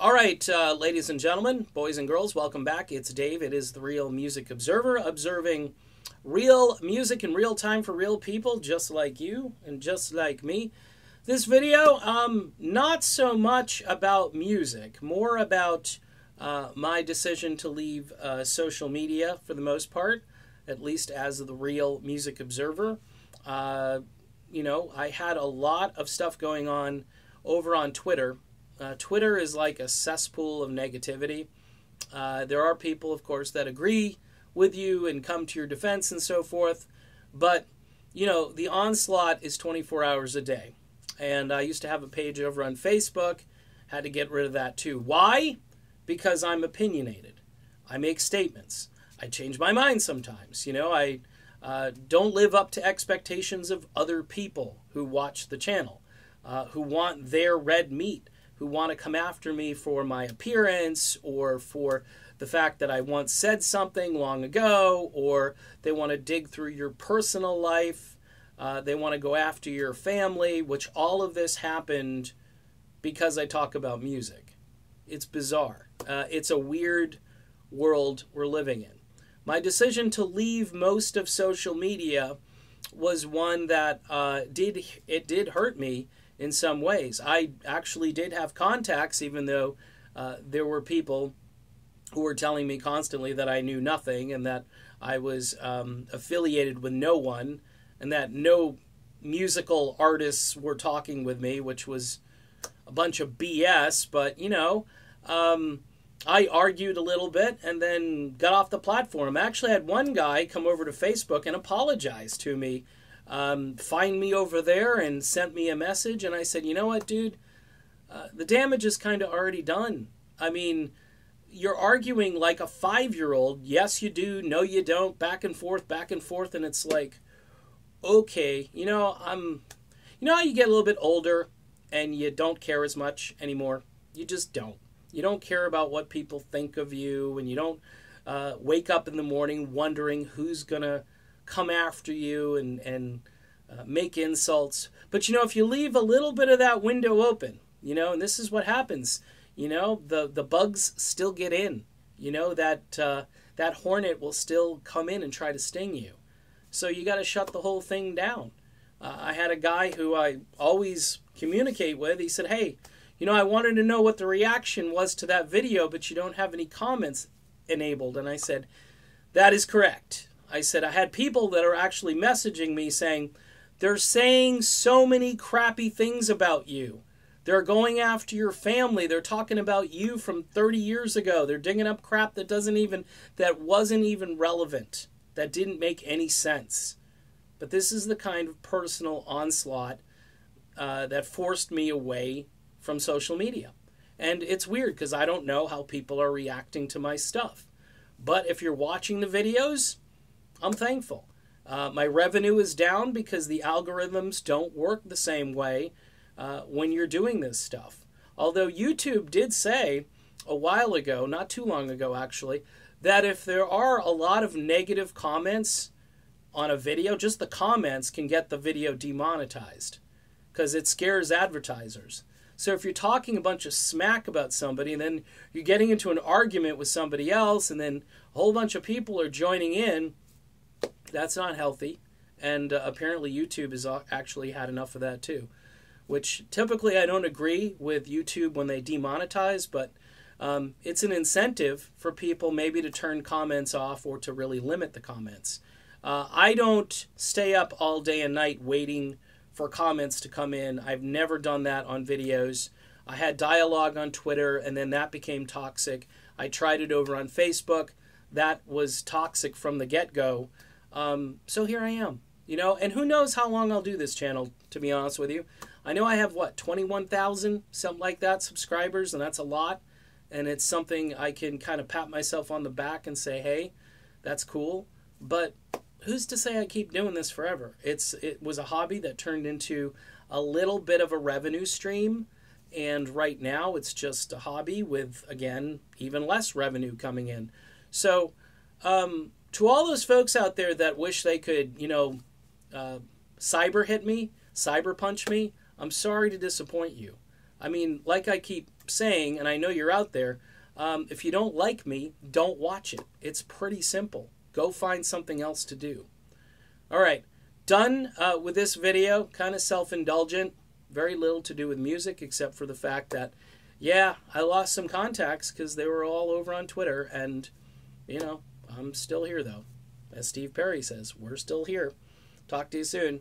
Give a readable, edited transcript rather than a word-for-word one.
All right, ladies and gentlemen, boys and girls, welcome back. It's Dave. It is the Real Music Observer, observing real music in real time for real people, just like you and just like me. This video, not so much about music, more about my decision to leave social media for the most part, at least as the Real Music Observer. You know, I had a lot of stuff going on over on Twitter. Twitter is like a cesspool of negativity. There are people, of course, that agree with you and come to your defense and so forth. But, you know, the onslaught is 24 hours a day. And I used to have a page over on Facebook. Had to get rid of that too. Why? Because I'm opinionated. I make statements. I change my mind sometimes. You know, I don't live up to expectations of other people who watch the channel, who want their red meat, who want to come after me for my appearance or for the fact that I once said something long ago, or they want to dig through your personal life. They want to go after your family, which all of this happened because I talk about music. It's bizarre. It's a weird world we're living in. My decision to leave most of social media was one that did hurt me in some ways. I actually did have contacts, even though there were people who were telling me constantly that I knew nothing and that I was affiliated with no one and that no musical artists were talking with me, which was a bunch of BS. But, you know, I argued a little bit and then got off the platform. I actually had one guy come over to Facebook and apologize to me. Find me over there and sent me a message, and I said, you know what, dude, the damage is kind of already done. I mean, you're arguing like a 5-year-old. Yes, you do. No, you don't. Back and forth, and it's like, okay, you know how you get a little bit older and you don't care as much anymore? You just don't. You don't care about what people think of you, and you don't wake up in the morning wondering who's going to come after you and make insults. But, you know, if you leave a little bit of that window open, you know, and this is what happens, you know, the bugs still get in. You know, that hornet will still come in and try to sting you. So you got to shut the whole thing down. I had a guy who I always communicate with. He said, hey, you know, I wanted to know what the reaction was to that video, but you don't have any comments enabled. And I said, that is correct. I said, I had people that are actually messaging me saying, they're saying so many crappy things about you. They're going after your family. They're talking about you from 30 years ago. They're digging up crap that wasn't even relevant, that didn't make any sense. But this is the kind of personal onslaught that forced me away from social media. And it's weird because I don't know how people are reacting to my stuff. But if you're watching the videos, I'm thankful. My revenue is down because the algorithms don't work the same way when you're doing this stuff. Although YouTube did say a while ago, not too long ago actually, that if there are a lot of negative comments on a video, just the comments can get the video demonetized because it scares advertisers. So if you're talking a bunch of smack about somebody and then you're getting into an argument with somebody else and then a whole bunch of people are joining in, that's not healthy. And apparently YouTube has actually had enough of that too, which typically I don't agree with YouTube when they demonetize, but it's an incentive for people maybe to turn comments off or to really limit the comments. I don't stay up all day and night waiting for comments to come in. I've never done that on videos. I had dialogue on Twitter, and then that became toxic. I tried it over on Facebook. That was toxic from the get-go. So here I am, you know, and who knows how long I'll do this channel, to be honest with you. I know I have, 21,000, something like that, subscribers, and that's a lot. And it's something I can kind of pat myself on the back and say, hey, that's cool. But who's to say I keep doing this forever? It was a hobby that turned into a little bit of a revenue stream, and right now it's just a hobby with, again, even less revenue coming in. So to all those folks out there that wish they could, you know, cyber hit me, cyber punch me, I'm sorry to disappoint you. I mean, like I keep saying, and I know you're out there, if you don't like me, don't watch it. It's pretty simple. Go find something else to do. All right, done with this video. Kind of self-indulgent. Very little to do with music except for the fact that, yeah, I lost some contacts because they were all over on Twitter. And, you know, I'm still here, though. As Steve Perry says, we're still here. Talk to you soon.